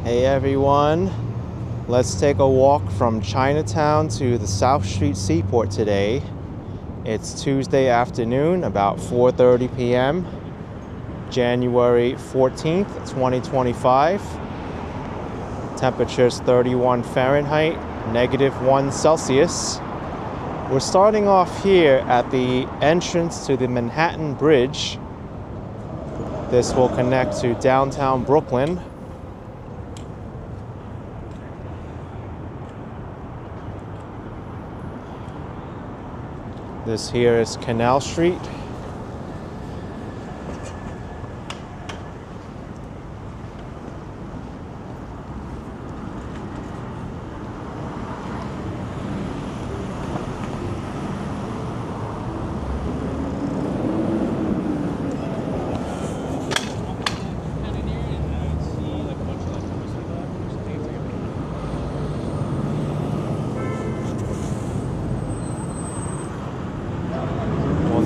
Hey everyone, let's take a walk from Chinatown to the South Street Seaport today. It's Tuesday afternoon, about 4:30 p.m., January 14th, 2025. Temperature's 31 Fahrenheit, -1 Celsius. We're starting off here at the entrance to the Manhattan Bridge. This will connect to downtown Brooklyn. This here is Canal Street.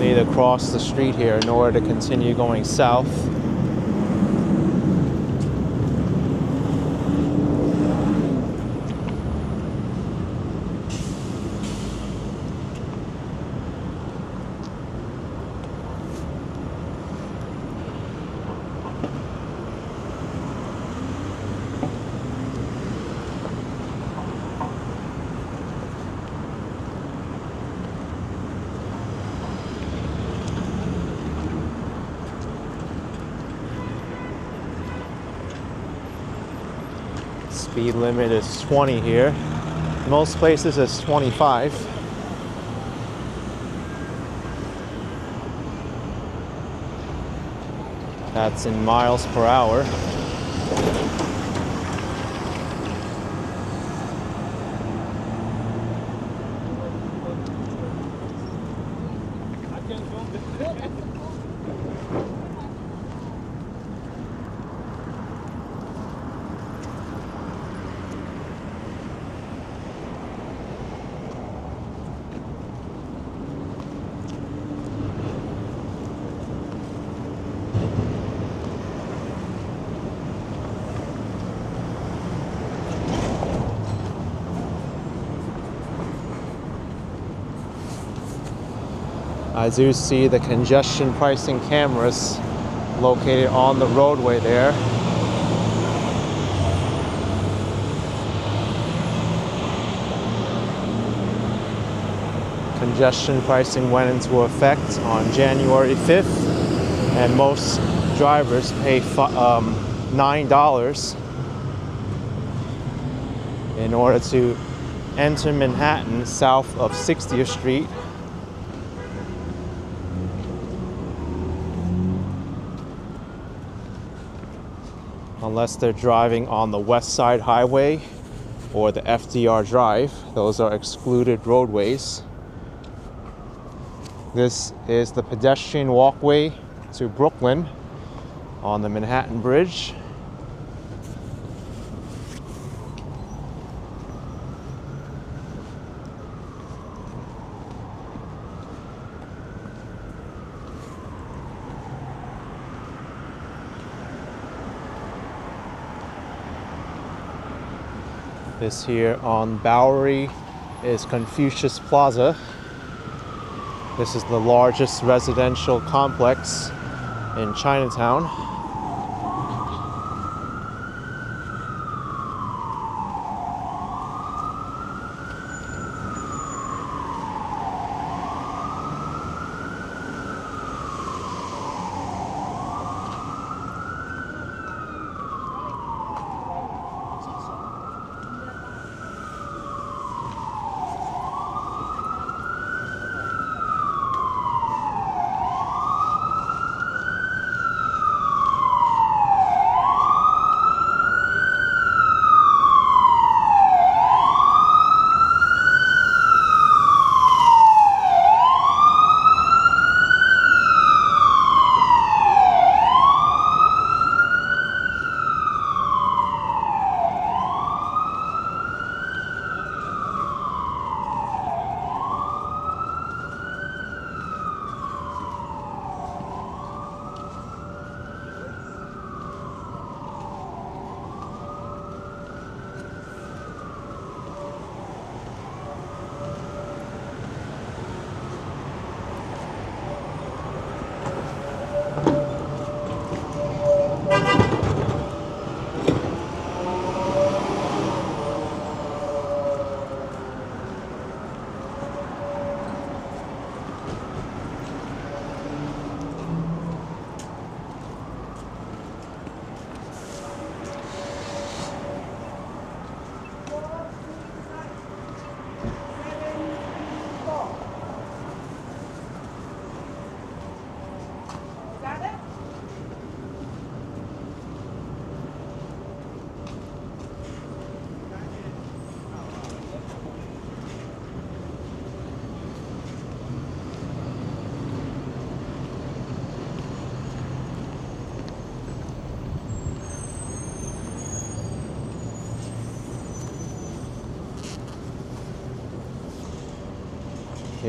Need to cross the street here in order to continue going south. Speed limit is 20 here. Most places it's 25. That's in miles per hour. I do see the congestion pricing cameras located on the roadway there. Congestion pricing went into effect on January 5th, and most drivers pay $9 in order to enter Manhattan south of 60th Street. Unless they're driving on the West Side Highway or the FDR Drive. Those are excluded roadways. This is the pedestrian walkway to Brooklyn on the Manhattan Bridge. This here on Bowery is Confucius Plaza. This is the largest residential complex in Chinatown.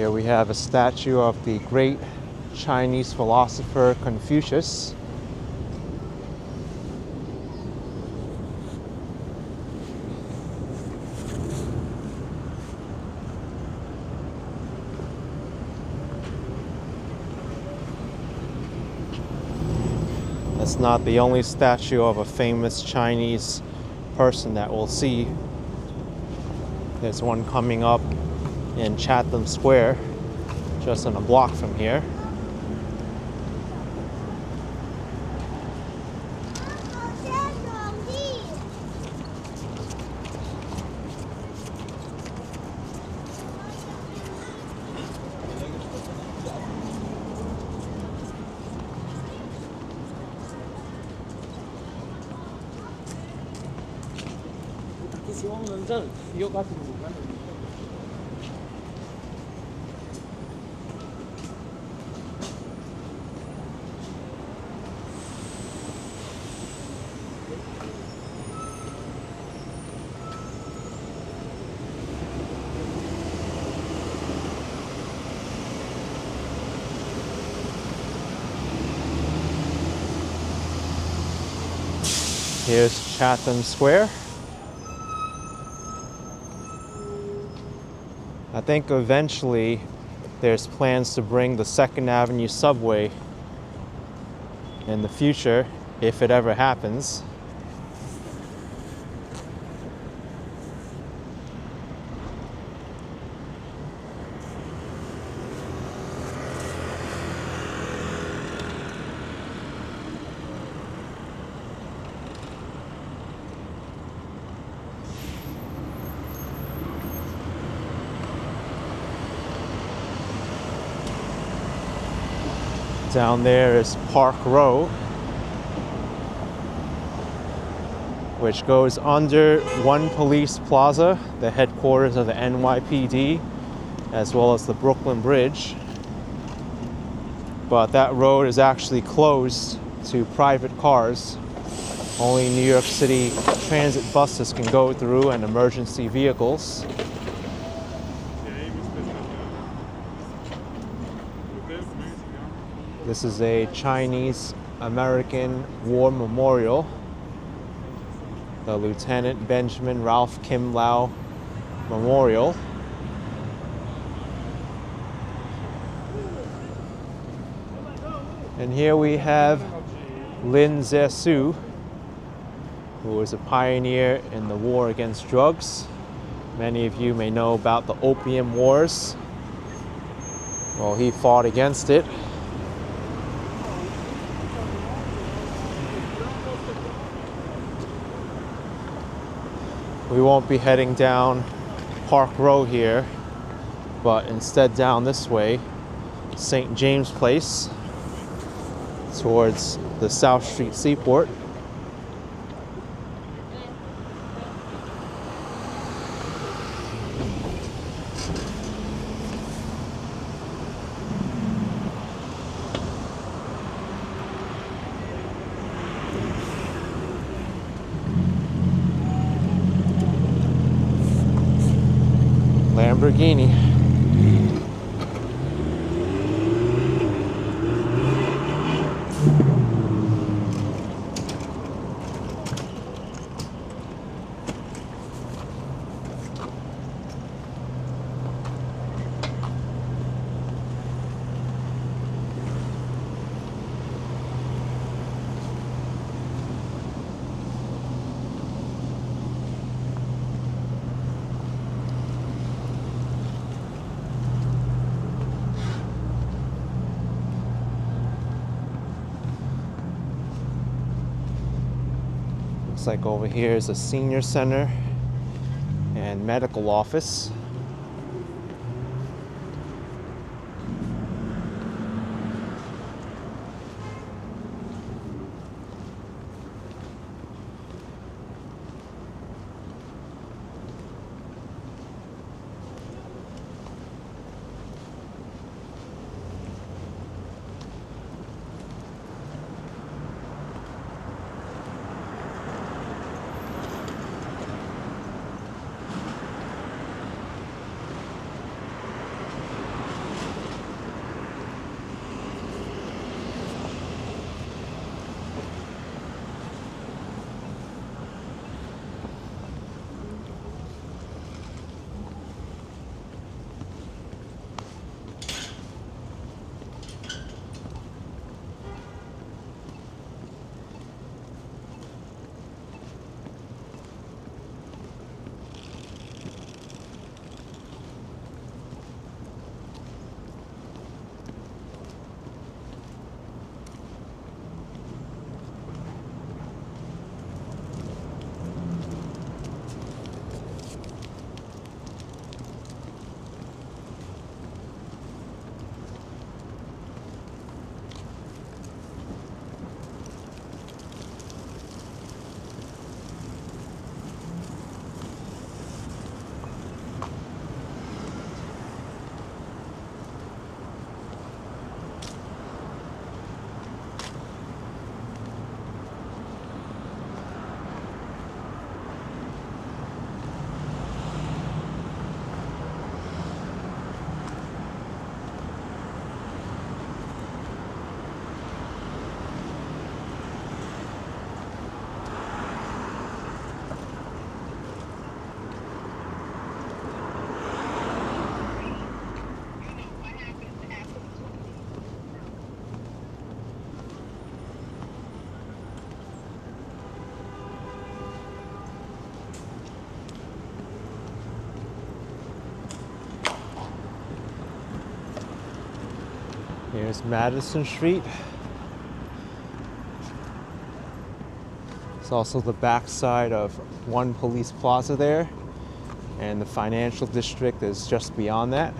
Here we have a statue of the great Chinese philosopher Confucius. That's not the only statue of a famous Chinese person that we'll see. There's one coming up in Chatham Square, just on a block from here. Here's Chatham Square. I think eventually there's plans to bring the 2nd Avenue subway in the future, if it ever happens. Down there is Park Row, which goes under One Police Plaza, the headquarters of the NYPD, as well as the Brooklyn Bridge. But that road is actually closed to private cars. Only New York City transit buses can go through and emergency vehicles. This is a Chinese-American War Memorial, the Lieutenant Benjamin Ralph Kim Lau Memorial. And here we have Lin Zexu, who was a pioneer in the war against drugs. Many of you may know about the Opium Wars. Well, he fought against it. We won't be heading down Park Row here, but instead down this way, St. James Place, towards the South Street Seaport. Lamborghini. Looks like over here is a senior center and medical office. There's Madison Street. It's also the backside of One Police Plaza there, and the financial district is just beyond that.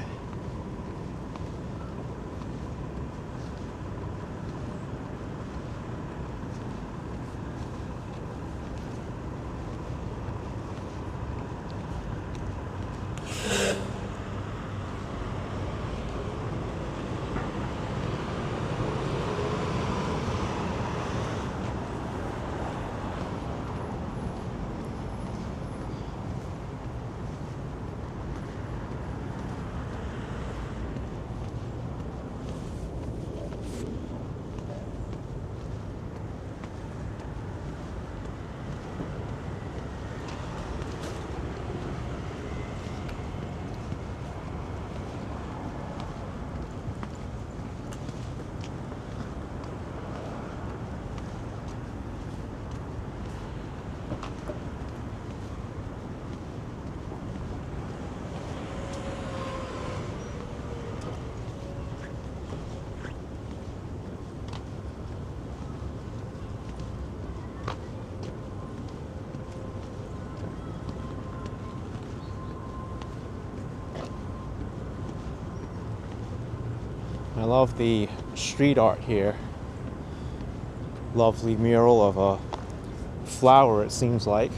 I love the street art here. Lovely mural of a flower, it seems like.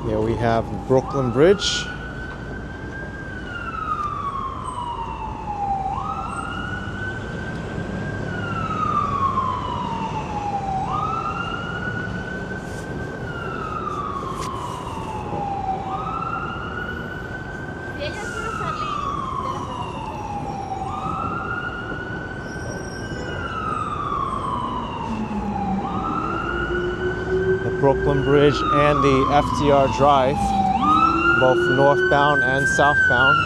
Here we have Brooklyn Bridge. Brooklyn Bridge and the FDR Drive, both northbound and southbound.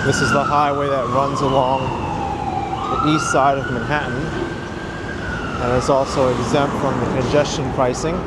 This is the highway that runs along the east side of Manhattan, and is also exempt from the congestion pricing.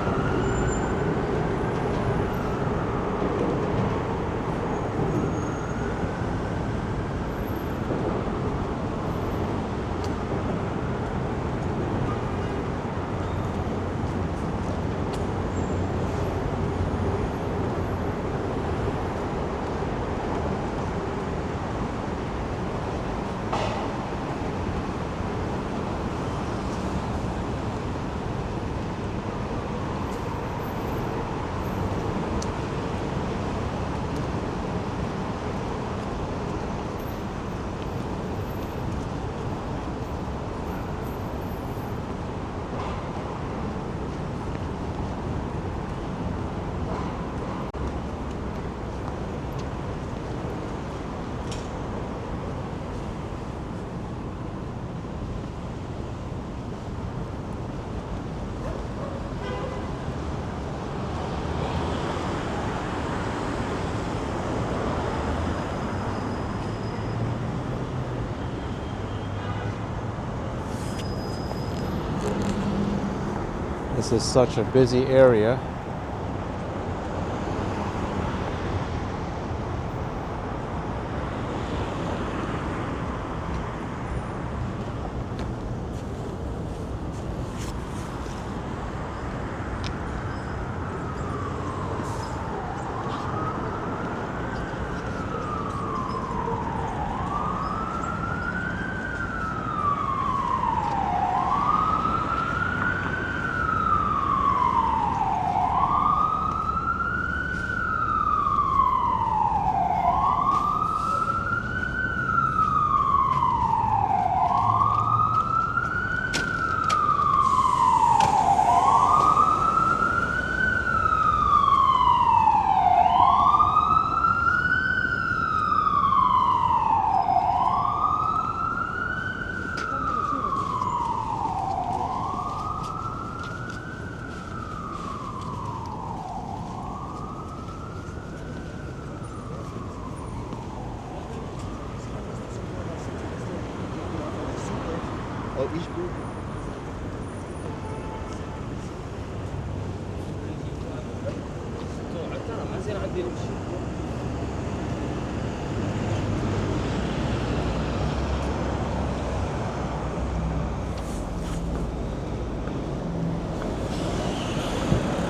this is such a busy area.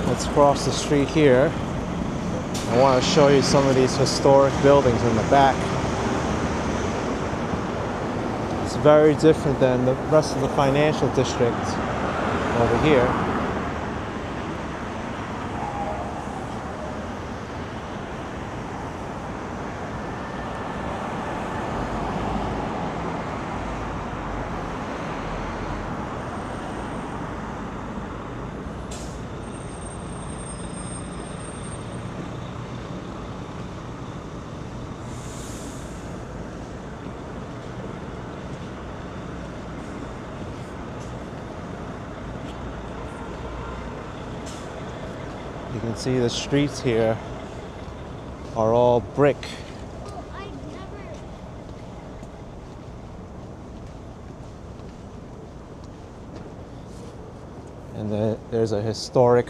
Let's cross the street here. I want to show you some of these historic buildings in the back. It's very different than the rest of the financial district over here. You can see the streets here are all brick. And there's a historic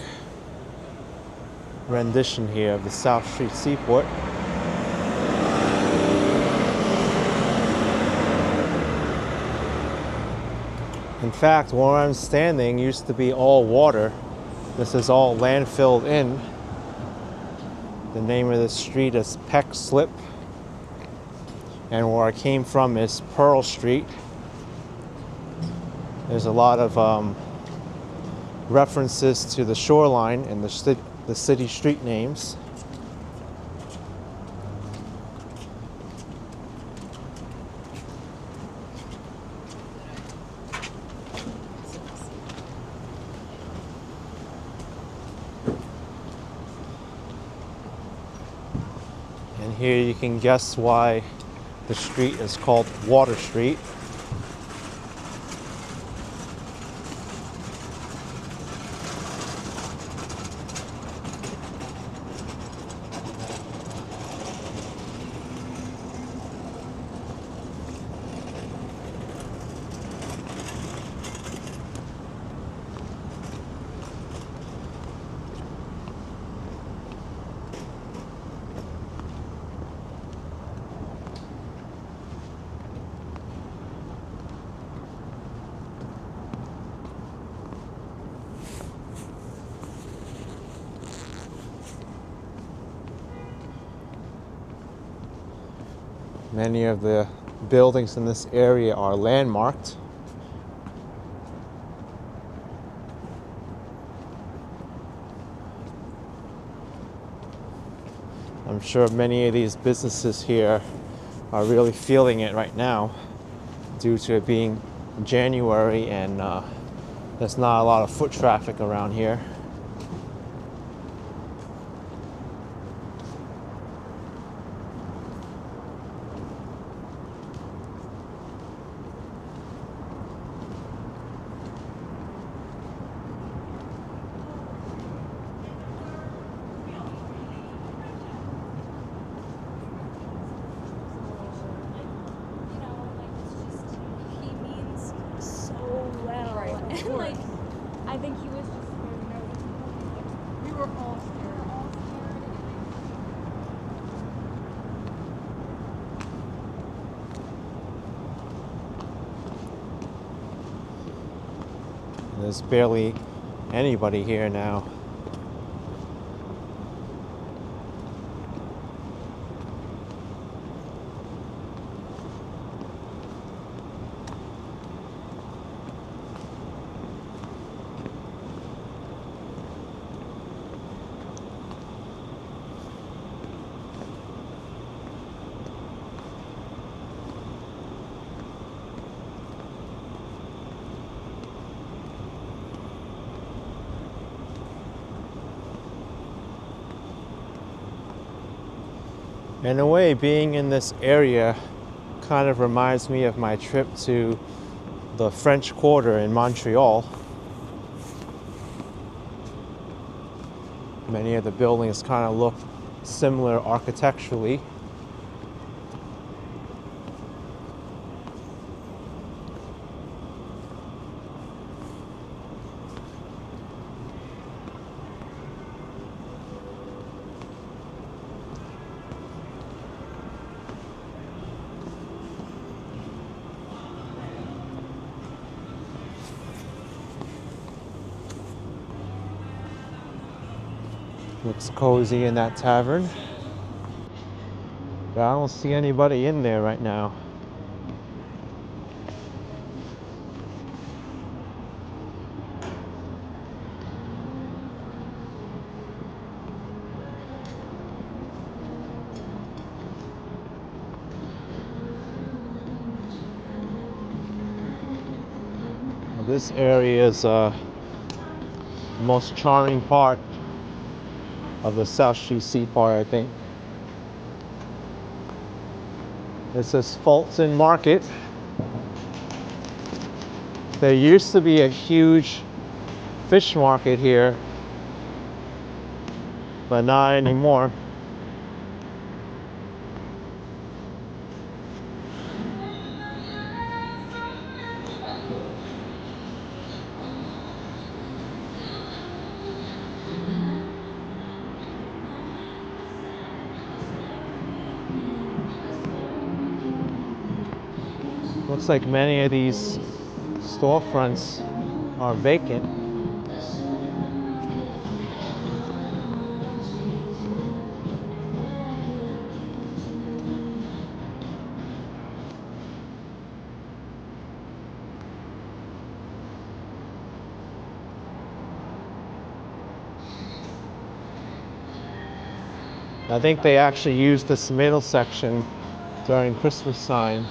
rendition here of the South Street Seaport. In fact, where I'm standing used to be all water. This is all landfilled in. The name of the street is Peck Slip. And where I came from is Pearl Street. There's a lot of references to the shoreline and the city street names. And here you can guess why the street is called Water Street. Many of the buildings in this area are landmarked. I'm sure many of these businesses here are really feeling it right now due to it being January and there's not a lot of foot traffic around here. Like, I think he was just There's barely anybody here now. In a way, being in this area kind of reminds me of my trip to the French Quarter in Montreal. Many of the buildings kind of look similar architecturally. Looks cozy in that tavern. But I don't see anybody in there right now. Well, this area is the most charming part of the South Street Seaport, I think. This is Fulton Market. There used to be a huge fish market here, but not anymore. Looks like many of these storefronts are vacant. I think they actually used this middle section during Christmas time.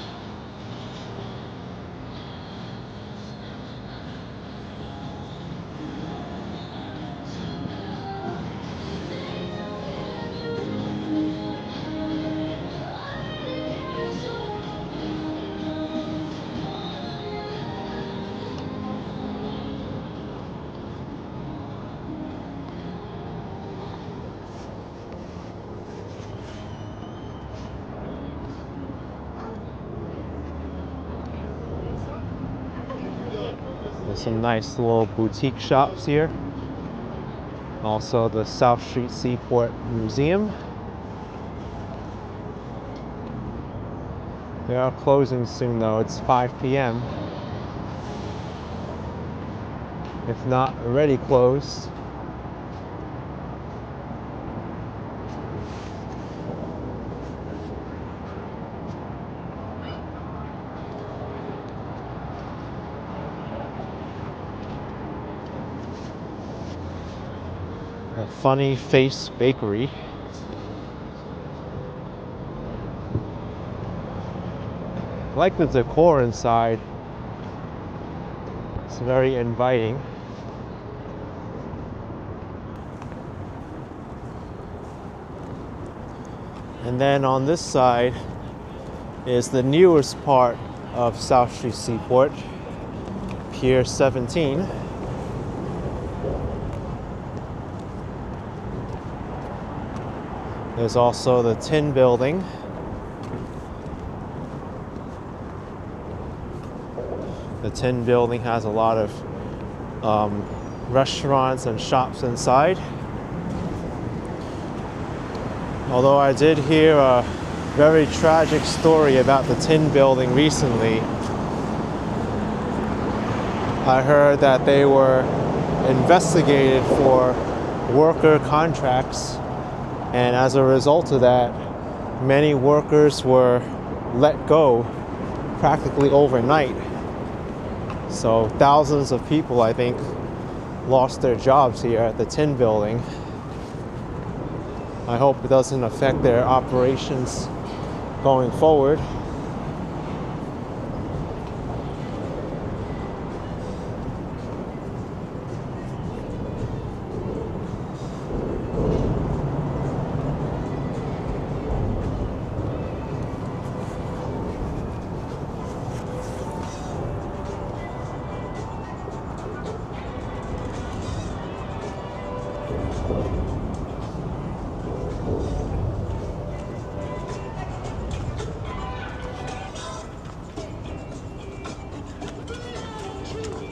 There's some nice little boutique shops here. Also the South Street Seaport Museum. They are closing soon though, it's 5 p.m. If not already closed. A Funny Face Bakery. I like the decor inside. It's very inviting. And then on this side is the newest part of South Street Seaport, Pier 17. There's also the Tin Building. The Tin Building has a lot of restaurants and shops inside. Although I did hear a very tragic story about the Tin Building recently. I heard that they were investigated for worker contracts, and as a result of that, many workers were let go practically overnight. So thousands of people, I think, lost their jobs here at the Tin Building. I hope it doesn't affect their operations going forward.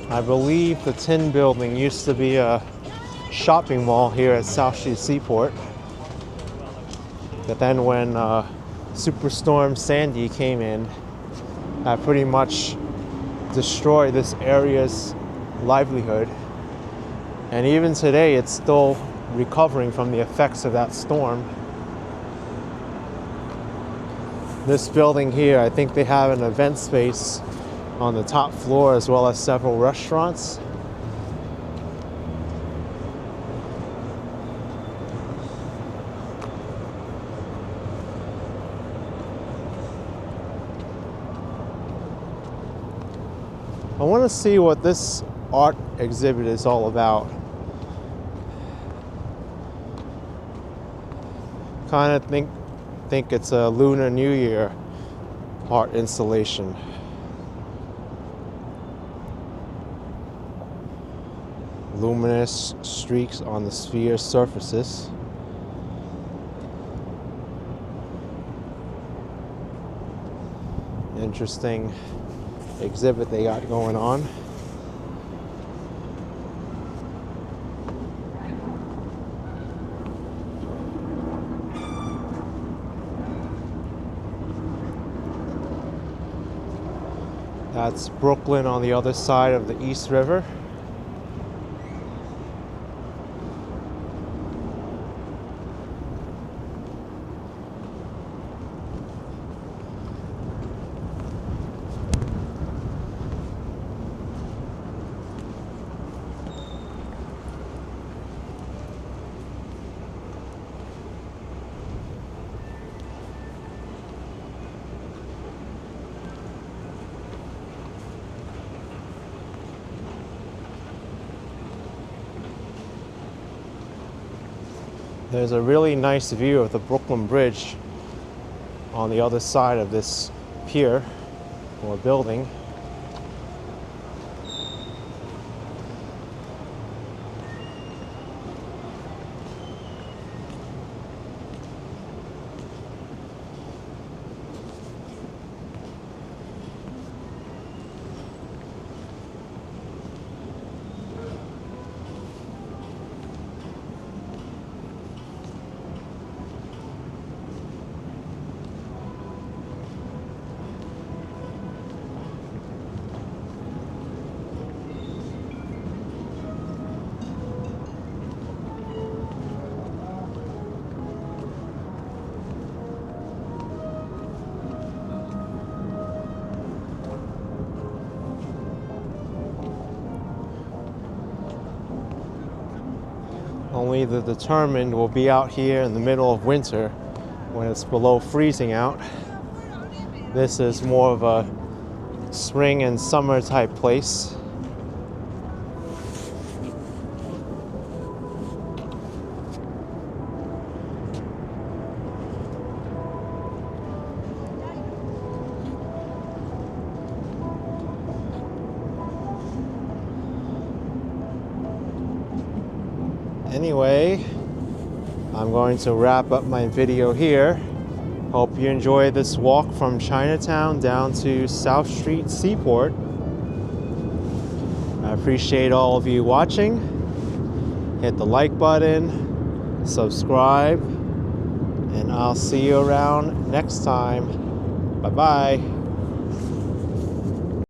I believe the Tin Building used to be a shopping mall here at South Street Seaport. But then when Superstorm Sandy came in, that pretty much destroyed this area's livelihood. And even today, it's still recovering from the effects of that storm. This building here, I think they have an event space on the top floor as well as several restaurants. I want to see what this art exhibit is all about. Kind of think it's a Lunar New Year art installation. Luminous streaks on the sphere's surfaces. Interesting exhibit they got going on. That's Brooklyn on the other side of the East River. There's a really nice view of the Brooklyn Bridge on the other side of this pier or building. Only the determined will be out here in the middle of winter when it's below freezing out. This is more of a spring and summer type place. Anyway, I'm going to wrap up my video here. Hope you enjoy this walk from Chinatown down to South Street Seaport. I appreciate all of you watching. Hit the like button, subscribe, and I'll see you around next time. Bye-bye.